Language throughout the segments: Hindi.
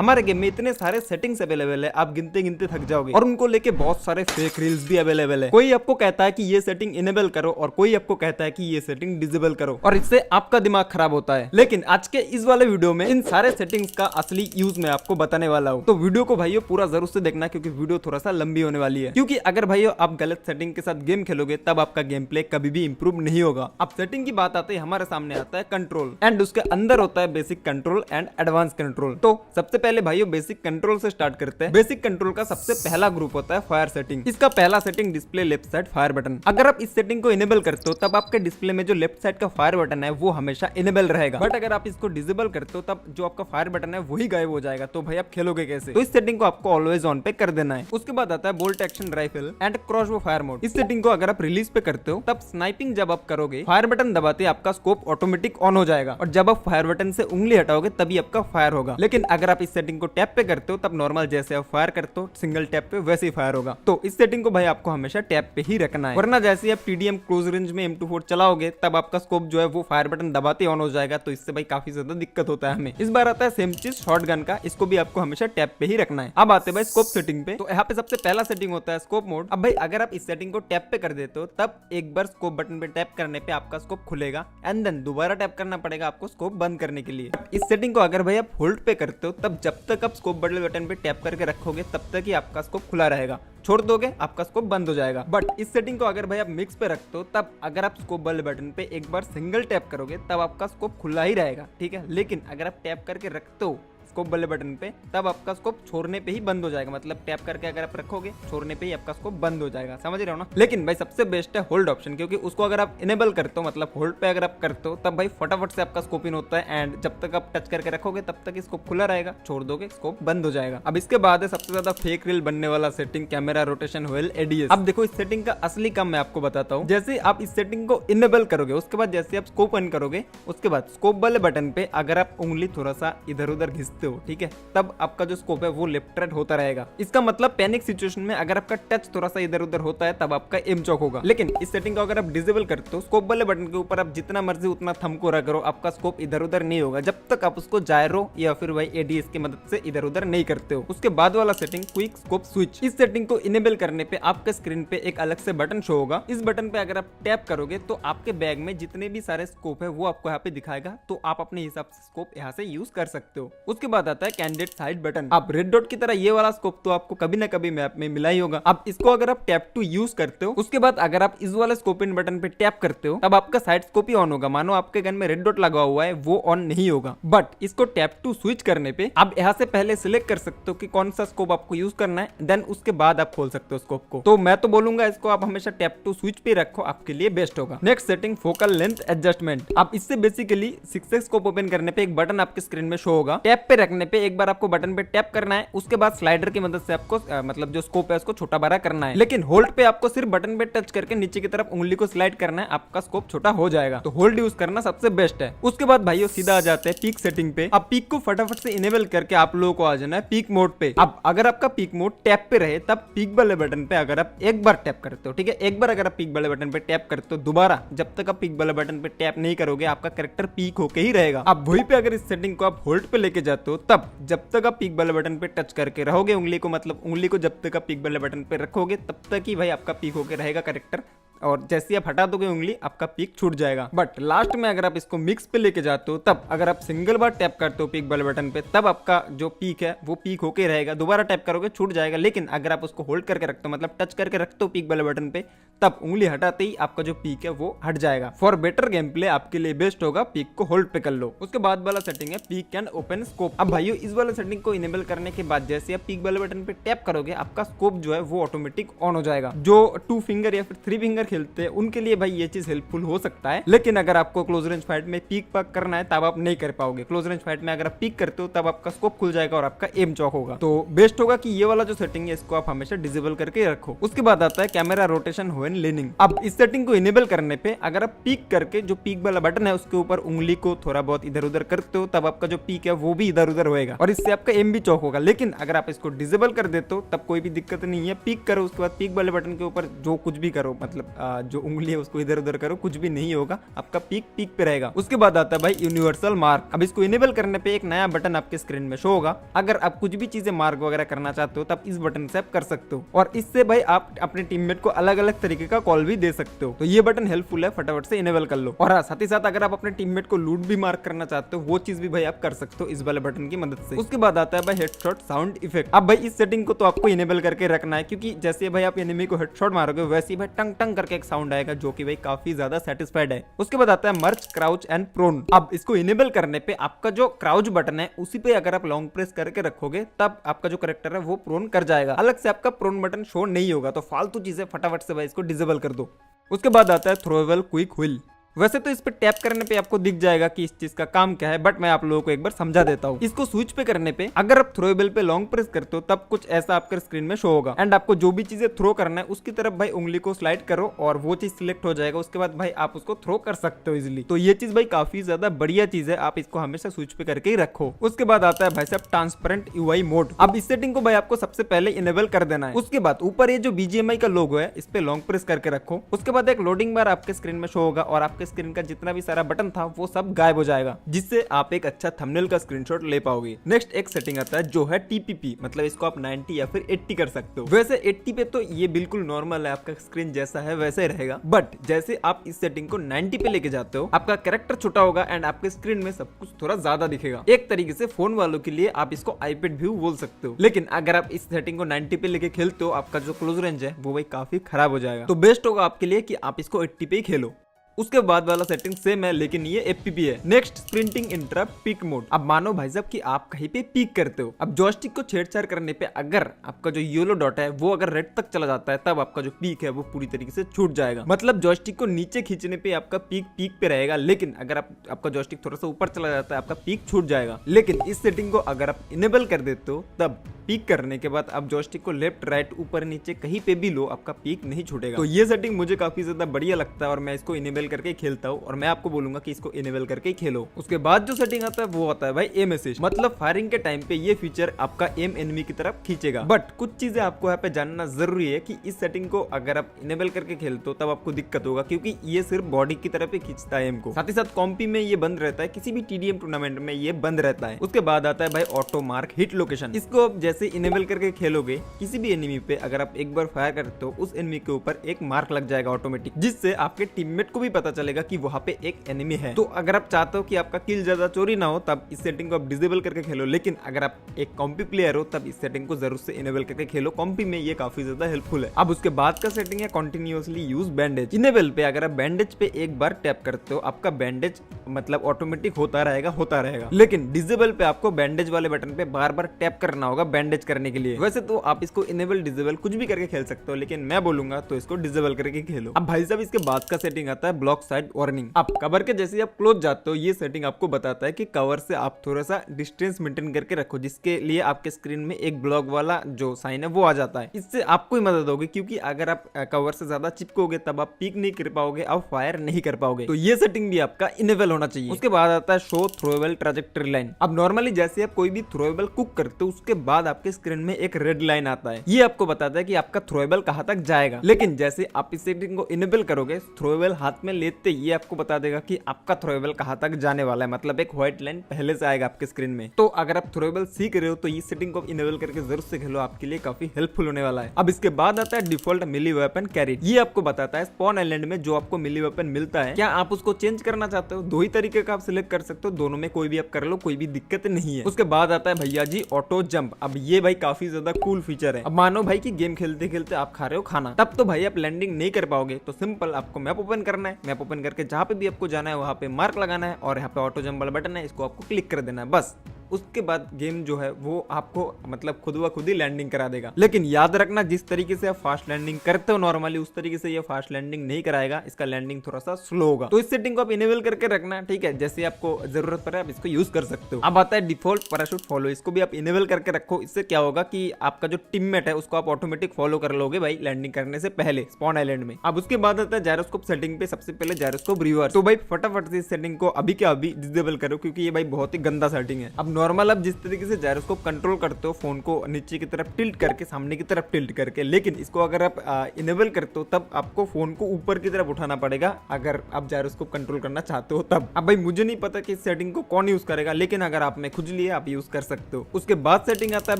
हमारे गेम में इतने सारे सेटिंग्स अवेलेबल है, आप गिनते गिनते थक जाओगे। और उनको लेके बहुत सारे फेक रील्स भी अवेलेबल है। कोई आपको कहता है कि ये सेटिंग इनेबल करो और कोई आपको कहता है कि ये सेटिंग डिसेबल करो, और इससे आपका दिमाग खराब होता है। लेकिन आज के इस वाले वीडियो में इन सारे सेटिंग्स का असली यूज मैं आपको बताने वाला हूँ। तो वीडियो को भाइयों पूरा जरूर से देखना, क्योंकि वीडियो थोड़ा सा लंबी होने वाली है। क्योंकि अगर भाइयों आप गलत सेटिंग के साथ गेम खेलोगे तब आपका गेम प्ले कभी भी इंप्रूव नहीं होगा। अब सेटिंग की बात आते ही हमारे सामने आता है कंट्रोल, एंड उसके अंदर होता है basic control and advance control. तो सबसे पहले भाइयों बेसिक कंट्रोल से स्टार्ट करते हैं। बेसिक कंट्रोल का सबसे पहला ग्रुप होता है फायर सेटिंग। इसका पहला setting display left side fire button. अगर आप इस सेटिंग को इनेबल करते हो तब आपके डिस्प्ले में जो लेफ्ट साइड का फायर बटन है वो हमेशा इनेबल रहेगा। बट अगर आप इसको डिसेबल करते हो तब जो आपका फायर बटन है वही गायब हो जाएगा। तो भाई आप खेलोगे कैसे? तो इस सेटिंग को आपको ऑलवेज ऑन पे कर देना है। उसके बाद आता है bolt action rifle and crossbow fire mode. इस सेटिंग को अगर आप रिलीज पे करते हो तब स्नाइपिंग जब आप करोगे फायर बटन दबाते आपका स्कोप ऑटोमेटिक ऑन हो जाएगा, और जब आप फायर बटन से उंगली हटाओगे तभी आपका फायर होगा। लेकिन अगर आप इस सेटिंग को टैप पे करते हो तब नॉर्मल जैसे आप फायर करते हो सिंगल टैप पे वैसे ही फायर होगा। तो इस सेटिंग को भाई आपको हमेशा टैप पे ही रखना है, वरना जैसे आप टीडीएम क्लोज रेंज में M24 चलाओगे तब आपका स्कोप जो है वो फायर बटन दबाते ऑन हो जाएगा। तो इससे भाई काफी ज्यादा दिक्कत होता है हमें। इस बार आता है सेम चीज शॉटगन का, इसको भी आपको हमेशा टैप पे ही रखना है। अब आते हैं भाई स्कोप सेटिंग पे। तो यहाँ पे सबसे पहला सेटिंग होता है स्कोप मोड। अब भाई अगर आप इस सेटिंग को टैप पे कर देते हो तब एक बार स्कोप बटन पे टैप करने पे आपका स्कोप खुलेगा, एंड देन दोबारा टैप करना पड़ेगा आपको स्कोप बंद करने के लिए। इस सेटिंग को अगर भाई आप होल्ड पे करते हो तब जब तक आप स्कोप बटन पे टैप करके रखोगे तब तक ही आपका स्कोप खुला रहेगा। छोड़ दोगे आपका स्कोप बंद हो जाएगा। बट इस सेटिंग को अगर भाई आप मिक्स पे रखते हो तब अगर आप स्कोप बटन पे एक बार सिंगल टैप करोगे तब आपका स्कोप खुला ही रहेगा, ठीक है। लेकिन अगर आप टैप करके रखते हो स्कोप बटन पे तब आपका स्कोप छोड़ने पे ही बंद हो जाएगा। मतलब टैप करके अगर आप रखोगे छोड़ने पे ही आपका स्कोप बंद हो जाएगा, समझ रहे हो ना। लेकिन भाई सबसे बेस्ट है होल्ड ऑप्शन, क्योंकि उसको अगर आप इनेबल करते हो मतलब होल्ड पे अगर आप करते हो तब भाई फटाफट से आपका स्कोप इन होता है, एंड जब तक आप टच करके रखोगे तब तक स्कोप खुला रहेगा, छोड़ दोगे स्कोप बंद हो जाएगा। अब इसके बाद है सबसे ज्यादा फेक रील बनने वाला setting, camera rotation wheel ADS. अब देखो इस सेटिंग का असली काम मैं आपको बताता हूँ। जैसे आप इस सेटिंग को इनेबल करोगे उसके बाद जैसे आप स्कोप ऑन करोगे उसके बाद स्कोप वाले बटन पे अगर आप उंगली थोड़ा सा इधर उधर घिसते हो, ठीक है, तब आपका जो स्कोप है वो लेफ्ट राइट होता रहेगा। इसका मतलब पैनिक सिचुएशन में अगर आपका टच थोड़ा सा इधर उधर होता है तब आपका एम चौक होगा। लेकिन इस सेटिंग को अगर आप डिसेबल करते हो स्कोप वाले बटन के ऊपर आप जितना मर्जी उतना थंब को रख करो, आपका स्कोप इधर उधर नहीं होगा जब तक आप उसको जायरो या फिर भाई एडीएस की मदद से इधर उधर नहीं करते हो। उसके बाद वाला सेटिंग क्विक स्कोप स्विच। इस सेटिंग को इनेबल करने पे आपके स्क्रीन पे एक अलग से बटन शो होगा। इस बटन पे अगर आप टैप करोगे तो आपके बैग में जितने भी सारे स्कोप है वो आपको यहाँ पे दिखाएगा, तो आप अपने हिसाब से स्कोप यहाँ से यूज कर सकते हो। उसके बाद आता है कैंडिडेट साइड बटन। अब रेड डॉट की तरह ये वाला स्कोप तो आपको कभी ना कभी मैप में मिला ही होगा। अब इसको अगर आप टैप टू यूज करते हो उसके बाद अगर आप इस वाले स्कोप इन बटन पे टैप करते हो तब आपका साइड स्कोप ही ऑन होगा। मानो आपके गन में रेड डॉट लगा हुआ है वो ऑन नहीं होगा। बट इसको टैप टू स्विच करने पे आप यहाँ से पहले सिलेक्ट कर सकते हो कि कौन सा स्कोप आपको यूज करना है, देन उसके बाद आप खोल सकते हो स्कोप को। तो मैं तो बोलूंगा इसको आप हमेशा टैप टू स्विच पे रखो, आपके लिए बेस्ट होगा। Next setting focal length adjustment. अब इससे बेसिकली 6x स्कोप ओपन करने पे एक बटन आपके स्क्रीन में शो होगा। टैप पे रखने पे एक बार आपको बटन पे टैप करना है, उसके बाद स्लाइडर की मदद से आपको मतलब जो स्कोप है उसको छोटा बड़ा करना है। लेकिन होल्ड पे आपको सिर्फ बटन पे टच करके नीचे की तरफ उंगली को स्लाइड करना है, आपका स्कोप छोटा हो जाएगा। तो होल्ड यूज करना सबसे बेस्ट है। उसके बाद भाइयों सीधा आ जाते हैं पीक सेटिंग पे। अब पीक को फटाफट से इनेबल करके आप लोगों को आ जाना है पीक मोड पे। अब अगर आपका पीक मोड टैप पे रहे तब पीक वाले बटन पे अगर आप एक बार टैप करते हो, ठीक है, एक बार अगर आप पीक वाले बटन पे टैप करते हो, दोबारा जब तक आप पीक वाले बटन पे टैप नहीं करोगे आपका कैरेक्टर पीक होके ही रहेगा। अब वहीं पे अगर इस सेटिंग को आप होल्ड पे लेके जाते हो तब जब तक आप पीक वाले बटन पे टच करके रहोगे उंगली को, मतलब उंगली को जब तक आप पीक वाले बटन पे रखोगे तब तक ही भाई आपका पीक होके रहेगा कैरेक्टर, और जैसे आप हटा दोगे उंगली आपका पीक छूट जाएगा। बट लास्ट में अगर आप इसको मिक्स पे लेके जाते हो तब अगर आप सिंगल बार टैप करते हो पीक वाले बटन पे तब आपका जो पीक है वो पीक होके रहेगा, दोबारा टैप करोगे छूट जाएगा। लेकिन अगर आप उसको होल्ड करके रखते हो मतलब टच करके रखते हो पीक वाले बटन पे तब उंगली हटाते ही आपका जो पीक है वो हट जाएगा। फॉर बेटर गेम प्ले आपके लिए बेस्ट होगा पीक को होल्ड पे कर लो। उसके बाद वाला सेटिंग है पीक एंड ओपन स्कोप। अब भाइयों इस वाले सेटिंग को इनेबल करने के बाद जैसे आप पीक वाले बटन पे टैप करोगे आपका स्कोप जो है वो ऑटोमेटिक ऑन हो जाएगा। जो 2 फिंगर या फिर 3 फिंगर खेलते हैं उनके लिए भाई ये चीज हेल्पफुल हो सकता है। लेकिन अगर आपको क्लोज रेंज फाइट में पीक पक करना है तब आप नहीं कर पाओगे। क्लोज रेंज फाइट में अगर आप पीक करते हो तब आपका स्कोप खुल जाएगा और आपका एम चौक होगा। तो बेस्ट होगा कि ये वाला जो सेटिंग है इसको आप हमेशा डिसेबल करके रखो। उसके बाद आता है कैमरा रोटेशन व्हेन लीनिंग। अब इस सेटिंग को इनेबल करने पे अगर आप पीक करके जो पीक वाला बटन है उसके ऊपर उंगली को थोड़ा बहुत इधर उधर करते हो तब आपका जो पीक है वो भी इधर उधर होएगा और इससे आपका एम भी चौक होगा। लेकिन अगर आप इसको डिसेबल कर देते हो तब कोई भी दिक्कत नहीं है, पीक करो उसके बाद पीक वाले बटन के ऊपर जो कुछ भी करो, मतलब जो उंगली है उसको इधर उधर करो, कुछ भी नहीं होगा, आपका पीक पीक पे रहेगा। उसके बाद आता है भाई यूनिवर्सल मार्क। अब इसको इनेबल करने पे एक नया बटन आपके स्क्रीन में शो होगा। अगर आप कुछ भी चीजें मार्क वगैरह करना चाहते हो तब इस बटन से आप कर सकते हो, और इससे भाई आप अपने टीममेट को अलग अलग तरीके का कॉल भी दे सकते हो। तो ये बटन हेल्पफुल है, फटाफट से इनेबल कर लो। और साथ ही साथ अगर आप अपने टीममेट को लूट भी मार्क करना चाहते हो वो चीज भी भाई आप कर सकते हो इस वाले बटन की मदद से। उसके बाद आता है भाई हेडशॉट साउंड इफेक्ट। अब भाई इस सेटिंग को तो आपको इनेबल करके रखना है, क्योंकि जैसे भाई आप एनिमी को हेडशॉट मारोगे वैसे ही भाई टंग टंग करके एक साउंड आएगा जो कि भाई काफी ज्यादा सेटिस्फाइड है। उसके बाद आता है मर्च, क्राउच एंड प्रोन। अब इसको इनेबल करने पे आपका जो क्राउच बटन है उसी पे अगर आप लॉन्ग प्रेस करके रखोगे तब आपका जो कैरेक्टर है वो प्रोन कर जाएगा, अलग से आपका प्रोन बटन शो नहीं होगा। तो फालतू चीजें फटाफट से भाई इसको डिसेबल कर दो। उसके बाद आता है थ्रोएबल क्विक व्हील। वैसे तो इस पे टैप करने पे आपको दिख जाएगा कि इस चीज का काम क्या है, बट मैं आप लोगों को एक बार समझा देता हूँ। इसको स्विच पे करने पे अगर आप थ्रोएबल पे लॉन्ग प्रेस करते हो तब कुछ ऐसा आपके स्क्रीन में शो होगा, एंड आपको जो भी चीजें थ्रो करना है उसकी तरफ भाई उंगली को स्लाइड करो और वो चीज सिलेक्ट हो जाएगा। उसके बाद भाई आप उसको थ्रो कर सकते हो इजिली। तो ये चीज भाई काफी ज्यादा बढ़िया चीज है, आप इसको हमेशा स्विच पे करके ही रखो। उसके बाद आता है भाई साहब ट्रांसपेरेंट यूआई मोड। अब इस सेटिंग को भाई आपको सबसे पहले इनेबल कर देना है। उसके बाद ऊपर ये जो बीजीएमआई का लोगो है इस पे लॉन्ग प्रेस करके रखो। उसके बाद एक लोडिंग बार आपके स्क्रीन में शो होगा और आपके स्क्रीन का जितना सारा बटन था वो सब गायब हो जाएगा, जिससे आप एक अच्छा थंबनेल का स्क्रीनशॉट ले पाओगे। नेक्स्ट एक सेटिंग आता है जो है टीपीपी, मतलब इसको आप 90 या फिर 80 कर सकते हो। वैसे 80 पे तो ये बिल्कुल नॉर्मल है, आपका स्क्रीन जैसा है वैसा ही रहेगा, बट जैसे आप इस सेटिंग को 90 पे लेके जाते हो आपका कैरेक्टर छोटा होगा एंड आपके स्क्रीन में सब कुछ थोड़ा ज्यादा दिखेगा। एक तरीके से फोन वालों के लिए आप इसको आईपैड व्यू बोल सकते हो। लेकिन अगर आप इस सेटिंग को 90 पे लेके खेलते हो आपका जो क्लोज रेंज है वो भाई काफी खराब हो जाएगा। तो बेस्ट होगा आपके लिए कि आप इसको 80 पे ही खेलो। उसके बाद वाला सेटिंग सेम है लेकिन ये एफपीपी है। Next sprinting interrupt peak mode. अब मानो भाई साहब कि आप कहीं पे पीक करते हो, अब जॉयस्टिक को छेड़छाड़ करने पे अगर आपका जो येलो डॉट है वो अगर रेड तक चला जाता है तब आपका जो पीक है वो पूरी तरीके से छूट जाएगा। मतलब जॉयस्टिक को नीचे खींचने पे आपका पीक पीक पे रहेगा, लेकिन अगर आपका जॉयस्टिक थोड़ा सा ऊपर चला जाता है आपका पीक छूट जाएगा। लेकिन इस सेटिंग को अगर आप इनेबल कर देते हो तब पीक करने के बाद आप जॉयस्टिक को लेफ्ट राइट ऊपर नीचे कहीं पे भी लो आपका पीक नहीं छूटेगा। तो ये सेटिंग मुझे काफी ज्यादा बढ़िया लगता है और मैं इसको इनेबल करके खेलता हूँ और मैं आपको बोलूंगा कि इसको इनेबल करके ही खेलो। उसके बाद जो सेटिंग आता है वो आता है भाई एम असिस्ट, मतलब फायरिंग के टाइम पे ये फीचर आपका एम एनिमी की तरफ खींचेगा। बट कुछ चीजें आपको यहाँ पे जानना जरूरी है कि इस सेटिंग को अगर आप इनेबल करके खेलते हो तब आपको दिक्कत होगा, क्योंकि ये सिर्फ बॉडी की तरफ ही खींचता है एम को। साथ ही साथ कॉम्पी में ये बंद रहता है, किसी भी टीडीएम टूर्नामेंट में ये बंद रहता है। उसके बाद आता है भाई ऑटो मार्क हिट लोकेशन। इसको आप जैसे इनेबल करके खेलोगे किसी भी एनिमी पे अगर आप एक बार फायर करते हो उस एनिमी के ऊपर एक मार्क लग जाएगा ऑटोमेटिक, जिससे आपके टीममेट को भी पता चलेगा कि वहां पे एक एनिमी है। तो अगर आप चाहते हो कि आपका किल ज्यादा चोरी ना हो तब इस सेटिंग को आप डिसेबल करके खेलो, लेकिन अगर आप एक कॉम्पी प्लेयर हो तब इस सेटिंग को जरूर से इनेबल करके खेलो। कॉम्पी में ये काफी ज्यादा हेल्पफुल है। अब उसके बाद का सेटिंग है कंटिन्यूअसली यूज बैंडेज। इनेबल पे अगर आप बैंडेज पे एक बार टैप करते हो आपका बैंडेज मतलब ऑटोमेटिक होता रहेगा, लेकिन डिसेबल पे आपको बैंडेज वाले बटन पे बार बार टैप करना होगा बैंडेज करने के लिए। वैसे तो आप इसको इनेबल डिसेबल कुछ भी करके खेल सकते हो, लेकिन मैं बोलूंगा तो इसको डिसेबल करके खेलो। अब भाई साहब इसके बाद का सेटिंग आता है ब्लॉक साइड वार्निंग। अब कवर के जैसे आप क्लोज जाते हो ये सेटिंग आपको बताता है कि कवर से आप थोड़ा सा डिस्टेंस मेंटेन करके रखो, जिसके लिए आपके स्क्रीन में एक ब्लॉक वाला जो साइन है वो आ जाता है। इससे आपको ही मदद होगी, क्योंकि अगर आप कवर से ज्यादा चिपकोगे तब आप पीक नहीं कर पाओगे, आप फायर नहीं कर पाओगे। तो ये सेटिंग भी आपका इनेबल होना चाहिए। उसके बाद आता है शो थ्रोएबल ट्रैजेक्टरी लाइन। अब नॉर्मली जैसे आप कोई भी थ्रोएबल कुक करते हो उसके बाद आपके स्क्रीन में एक रेड लाइन आता है, ये आपको बताता है कि आपका थ्रोएबल कहां तक जाएगा। लेकिन जैसे आप इस सेटिंग को इनेबल करोगे थ्रोएबल हाथ में लेते ये आपको बता देगा कि आपका थ्रोएबल कहां तक जाने वाला है, मतलब एक व्हाइट लाइन पहले से आएगा आपके स्क्रीन में। तो अगर आप थ्रोएबल सीख रहे हो तो इस सेटिंग को इनेबल करके जरूर से खेलो, आपके लिए काफी हेल्पफुल होने वाला है। अब इसके बाद आता है डिफॉल्ट मिली वेपन कैरी। ये आपको बताता है स्पॉन आइलैंड में जो आपको मिली वेपन मिलता है क्या आप उसको चेंज करना चाहते हो। दो ही तरीके का आप सिलेक्ट कर सकते हो, दोनों में कोई भी आप कर लो, कोई भी दिक्कत नहीं है। उसके बाद आता है भैया जी ऑटो जंप। अब ये भाई काफी ज्यादा कूल फीचर है। अब मानो भाई कि गेम खेलते खेलते आप खा रहे हो खाना, तब तो भाई आप लैंडिंग नहीं कर पाओगे। तो सिंपल आपको मैप ओपन करना है, मैप ओपन करके जहां पे भी आपको जाना है वहां पे मार्क लगाना है और यहाँ पे ऑटो जंप वाला बटन है, इसको आपको क्लिक कर देना है बस। उसके बाद गेम जो है वो आपको मतलब खुद ब खुद ही लैंडिंग करा देगा। लेकिन याद रखना जिस तरीके से आप फास्ट लैंडिंग करते हो नॉर्मली उस तरीके से ये फास्ट लैंडिंग नहीं कराएगा, इसका लैंडिंग थोड़ा सा स्लो होगा। तो इस सेटिंग को आप इनेबल करके रखना, ठीक है, जैसे आपको जरूरत पड़े आप इसको यूज कर सकते हो। अब आता है डिफॉल्ट पैराशूट फॉलो। इसको भी आप इनेबल करके रखो, इससे क्या होगा कि आपका जो टीममेट है उसको आप ऑटोमेटिक फॉलो कर लोगे भाई लैंडिंग करने से पहले स्पॉन आइलैंड में। अब उसके बाद आता है जायरोस्कोप सेटिंग पे सबसे पहले जायरोस्कोप रिवर्स। तो भाई फटाफट से इस सेटिंग को अभी के अभी डिसेबल करो, क्योंकि ये भाई बहुत ही गंदा सेटिंग है। अब नॉर्मल आप जिस तरीके से जायरोस्कोप कंट्रोल करते हो फोन को नीचे की तरफ टिल्ट करके, सामने की तरफ टिल्ट करके, लेकिन इसको अगर आप इनेबल करते हो तब आपको फोन को ऊपर की तरफ उठाना पड़ेगा अगर आप जायरोस्कोप कंट्रोल करना चाहते हो तब। अब भाई मुझे नहीं पता कि इस सेटिंग को कौन यूज करेगा, लेकिन अगर आपने खुद लिया आप यूज कर सकते हो। उसके बाद सेटिंग आता है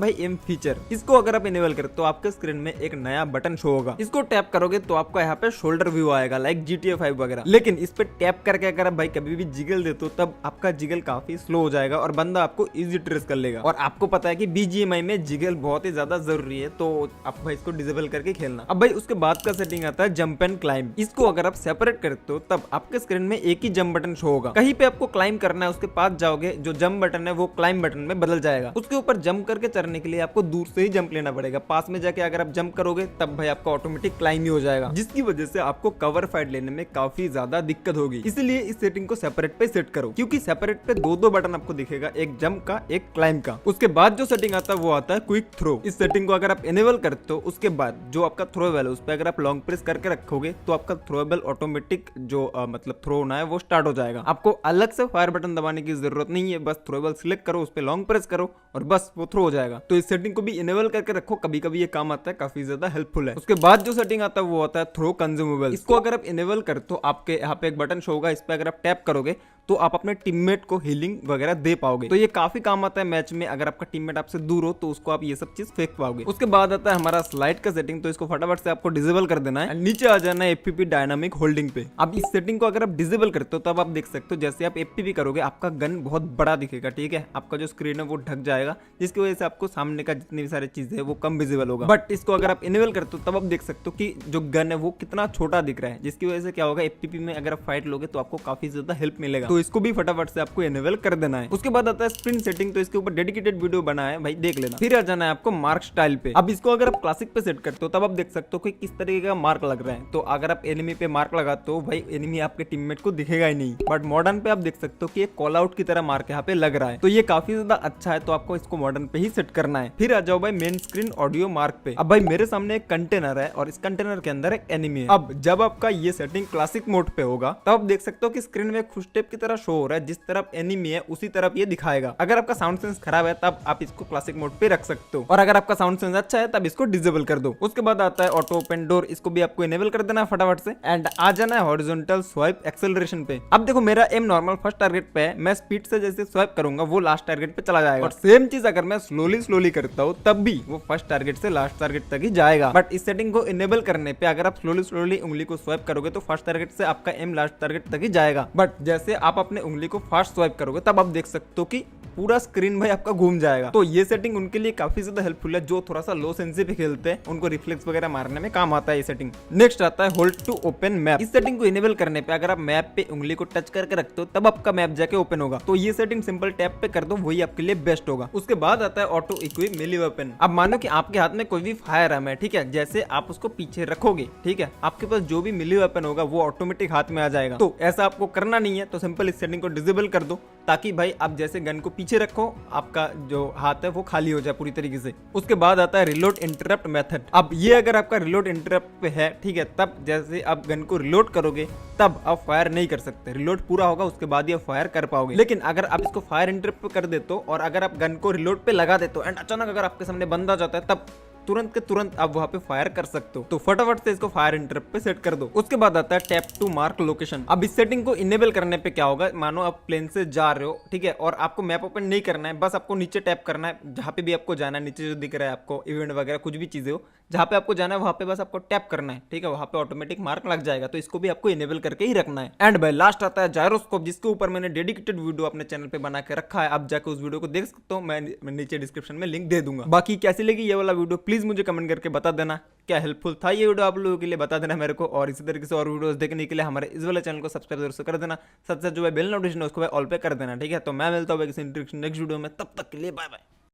भाई एम फीचर। इसको अगर आप इनेबल करते हो आपके स्क्रीन में एक नया बटन शो होगा। इसको टैप करोगे तो आपको यहाँ पे शोल्डर व्यू आएगा लाइक GTA 5 वगैरह। लेकिन इस पे टैप करके अगर आप भाई कभी भी जिगल देते हो तब आपका जिगल काफी स्लो हो जाएगा और बंदा आपको इजी ट्रेस कर लेगा। और आपको पता है कि BGMI में जिगल बहुत ही ज्यादा जरूरी है, तो आप भाई इसको डिसेबल करके खेलना। अब भाई उसके बाद का सेटिंग आता है जंप एंड क्लाइंब। इसको अगर आप सेपरेट करते हो तब आपके स्क्रीन में एक ही जंप बटन शो होगा। कहीं पे आपको क्लाइंब करना है उसके पास जाओगे, जो जंप बटन है वो क्लाइंब बटन में बदल जाएगा। उसके ऊपर जंप करके चढ़ने के लिए आपको दूर से ही जंप लेना पड़ेगा। पास में जाके अगर आप जंप करोगे तब भाई आपका ऑटोमेटिक क्लाइंब ही हो जाएगा, जिसकी वजह से आपको कवर फाइट लेने में काफी ज्यादा दिक्कत होगी। इसलिए इस सेटिंग को सेपरेट पे सेट करो, क्योंकि सेपरेट पे दो बटन आपको दिखेगा, एक जंप का एक क्लाइंब का। उसके बाद जो सेटिंग आता है वो आता है क्विक थ्रो। इस सेटिंग को अगर आप इनेबल करते हो उसके बाद जो आपका थ्रोएबल है उस पर अगर आप लॉन्ग प्रेस करके रखोगे तो आपका थ्रोएबल ऑटोमेटिक जो मतलब थ्रो होना है वो स्टार्ट हो जाएगा। आपको अलग से फायर बटन दबाने की जरूरत नहीं है, बस थ्रोएबल सिलेक्ट करो, उस पर लॉन्ग प्रेस करो और बस वो थ्रो हो जाएगा। तो इस सेटिंग को भी इनेबल करके रखो, कभी कभी ये काम आता है, काफी ज्यादा हेल्पफुल है। उसके बाद जो सेटिंग आता है वो आता है थ्रो कंज्यूमेबल। इसको अगर आप इनेबल करते हो आपके यहाँ पे एक बटन शो होगा, इस पे अगर आप टैप करोगे तो आप अपने टीममेट को हीलिंग वगैरह दे पाओगे। तो ये काफी काम आता है मैच में, अगर आपका टीममेट आपसे दूर हो तो उसको आप ये सब चीज फेंक पाओगे। उसके बाद आता है हमारा स्लाइड का सेटिंग, तो इसको फटाफट से आपको डिसेबल कर देना है। नीचे आ जाना है FPP डायनामिक होल्डिंग पे। अब इस सेटिंग को अगर आप डिसेबल करते हो तब आप देख सकते हो जैसे आप FPP करोगे आपका गन बहुत बड़ा दिखेगा, ठीक है, आपका जो स्क्रीन है वो ढक जाएगा, जिसकी वजह से आपको सामने का जितनी भी सारी चीजें है वो कम विजिबल होगा। बट इसको अगर आप इनेबल करते हो तब आप देख सकते हो कि जो गन है वो कितना छोटा दिख रहा है, जिसकी वजह से क्या होगा FPP में अगर आप फाइट लोगे तो आपको काफी ज्यादा हेल्प मिलेगा। तो इसको भी फटाफट से आपको इनेबल कर देना है। उसके बाद आता है स्प्रिंट सेटिंग, तो इसके ऊपर डेडिकेटेड वीडियो बना है भाई, देख लेना। फिर आ जाना है आपको मार्क स्टाइल पे। अब इसको अगर आप क्लासिक पे सेट करते हो तब आप देख सकते हो कि किस तरीके का मार्क लग रहा है। तो अगर आप एनिमी पे मार्क लगाते हो भाई एनिमी आपके टीममेट को दिखेगा ही नहीं, बट मॉडर्न पे आप देख सकते हो कि एक कॉल आउट की तरह मार्क यहाँ पे लग रहा है, तो ये काफी ज्यादा अच्छा है। तो आपको इसको मॉडर्न पे ही सेट करना है। फिर आ जाओ भाई मेन स्क्रीन ऑडियो मार्क पे। अब भाई मेरे सामने एक कंटेनर है और इस कंटेनर के अंदर एक एनिमी है। अब जब आपका ये सेटिंग क्लासिक मोड पे होगा तब आप देख सकते हो कि स्क्रीन में फुटस्टेप की तरह शो हो रहा है, जिस तरफ एनिमी है उसी तरफ ये दिखाएगा। अगर आपका साउंड सेंस खराब है तब आप इसको क्लासिक मोड पे रख सकते हो, और अगर आपका साउंड सेंस अच्छा है तब इसको डिसेबल कर दो। उसके बाद आता है ऑटो ओपन डोर, इसको भी आपको इनेबल कर देना है फटाफट से। एंड आ जाना है हॉरिजॉन्टल स्वाइप एक्सेलरेशन पे। अब देखो मेरा एम नॉर्मल फर्स्ट टारगेट पे है, मैं स्पीड से जैसे स्वाइप करूंगा वो लास्ट टारगेट पे चला जाएगा, और सेम चीज अगर मैं स्लोली करता हूँ तब भी वो फर्स्ट टारगेट से लास्ट टारगेट तक ही जाएगा। बट इस सेटिंग को इनेबल करने पे अगर आप स्लोली उंगली को स्वाइप करोगे तो फर्स्ट टारगेट से आपका एम लास्ट टारगेट तक ही जाएगा। बट जैसे आप अपने उंगली को फास्ट स्वाइप करोगे तब आप देख सकते हो कि पूरा स्क्रीन भाई आपका घूम जाएगा। तो ये सेटिंग उनके लिए काफी ज्यादा हेल्पफुल है जो थोड़ा सा लो सेंसी पे खेलते हैं, उनको रिफ्लेक्स वगैरह मारने में काम आता है ये सेटिंग। नेक्स्ट आता है होल्ड टू ओपन मैप। इस सेटिंग को इनेबल करने पे अगर आप मैप पे उंगली को टच करके रखते हो तब आपका मैप जाके ओपन होगा। तो ये सेटिंग सिंपल टैप पे कर दो, वही आपके लिए बेस्ट होगा। उसके बाद आता है ऑटो इक्विप मेली वेपन। अब मानो कि आपके हाथ में कोई भी फायर आर्म है, ठीक है, जैसे आप उसको पीछे रखोगे, ठीक है, आपके पास जो भी मेली वेपन होगा वो ऑटोमेटिक हाथ में आ जाएगा। तो ऐसा आपको करना नहीं है, तो सिंपल इस सेटिंग को डिसेबल कर दो, ताकि भाई आप जैसे गन को पीछे रखो आपका जो हाथ है वो खाली हो जाए पूरी तरीके से। उसके बाद आता है रिलोड इंटरप्ट मेथड। अब ये अगर आपका रिलोड इंटरप्ट पे है, ठीक है, तब जैसे आप गन को रिलोड करोगे तब आप फायर नहीं कर सकते, रिलोड पूरा होगा उसके बाद ही आप फायर कर पाओगे। लेकिन अगर आप इसको फायर इंटरप्ट पे कर देते हो और अगर आप गन को रिलोड पे लगा देते हो एंड अचानक अगर आपके सामने बंदा जाता है तब तुरंत के तुरंत आप वहां पे फायर कर सकते हो। तो फटाफट से इसको फायर इंटरप्ट पे सेट कर दो। उसके बाद आता है टैप टू मार्क लोकेशन। अब इस सेटिंग को इनेबल करने पे क्या होगा, मानो आप प्लेन से जा रहे हो, ठीक है, और आपको मैप ओपन नहीं करना है, बस आपको नीचे टैप करना है, जहां पे भी आपको जाना है, नीचे जो दिख रहा है आपको इवेंट वगैरह कुछ भी चीजें हो, जहां पे आपको जाना है वहां पे बस आपको टैप करना है, ठीक है, वहां पे ऑटोमेटिक मार्क लग जाएगा। तो इसको भी आपको इनेबल करके ही रखना है। एंड बाय लास्ट आता है जायरोस्कोप, जिसके ऊपर मैंने डेडिकेटेड वीडियो अपने चैनल पे बना के रखा है, आप जाकर उस वीडियो को देख सकते हो, मैं नीचे डिस्क्रिप्शन में लिंक दे दूंगा। बाकी कैसी लगी ये वाला वीडियो प्लीज मुझे कमेंट करके बता देना, क्या हेल्पफुल था ये वीडियो आप लोगों के लिए, बता देना मेरे को। और इसी तरीके से और वीडियोस देखने के लिए हमारे इस वाले चैनल को सब्सक्राइब जरूर से कर देना, साथ साथ जो है बेल नोटिफिकेशन उसको ऑल पे कर देना, ठीक है। तो मैं मिलता हूँ किसी नेक्स्ट वीडियो में, तब तक के लिए बाय बाय।